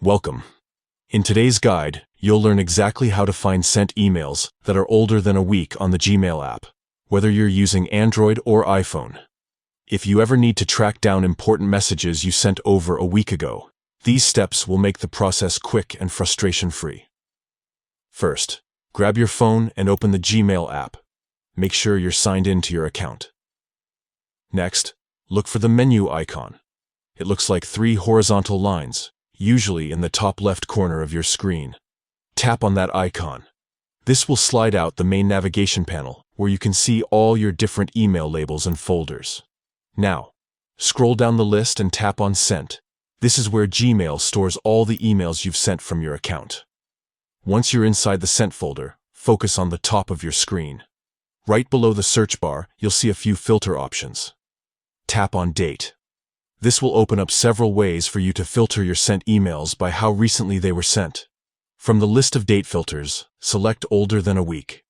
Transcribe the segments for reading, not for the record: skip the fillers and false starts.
Welcome. In today's guide, you'll learn exactly how to find sent emails that are older than a week on the Gmail app, whether you're using Android or iPhone. If you ever need to track down important messages you sent over a week ago, these steps will make the process quick and frustration-free. First, grab your phone and open the Gmail app. Make sure you're signed in to your account. Next, look for the menu icon. It looks like 3 horizontal lines, usually in the top left corner of your screen. Tap on that icon. This will slide out the main navigation panel, where you can see all your different email labels and folders. Now, scroll down the list and tap on Sent. This is where Gmail stores all the emails you've sent from your account. Once you're inside the Sent folder, focus on the top of your screen. Right below the search bar, you'll see a few filter options. Tap on Date. This will open up several ways for you to filter your sent emails by how recently they were sent. From the list of date filters, select older than a week.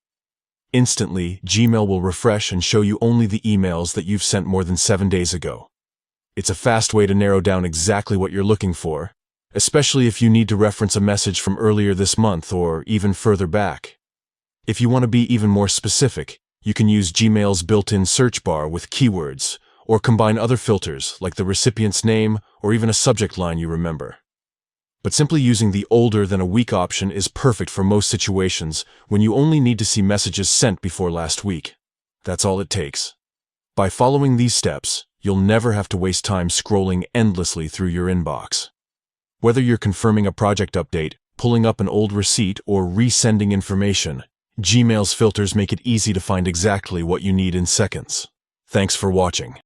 Instantly, Gmail will refresh and show you only the emails that you've sent more than 7 days ago. It's a fast way to narrow down exactly what you're looking for, especially if you need to reference a message from earlier this month or even further back. If you want to be even more specific, you can use Gmail's built-in search bar with keywords, or combine other filters like the recipient's name or even a subject line you remember. But simply using the older than a week option is perfect for most situations when you only need to see messages sent before last week. That's all it takes. By following these steps, you'll never have to waste time scrolling endlessly through your inbox. Whether you're confirming a project update, pulling up an old receipt, or resending information, Gmail's filters make it easy to find exactly what you need in seconds. Thanks for watching.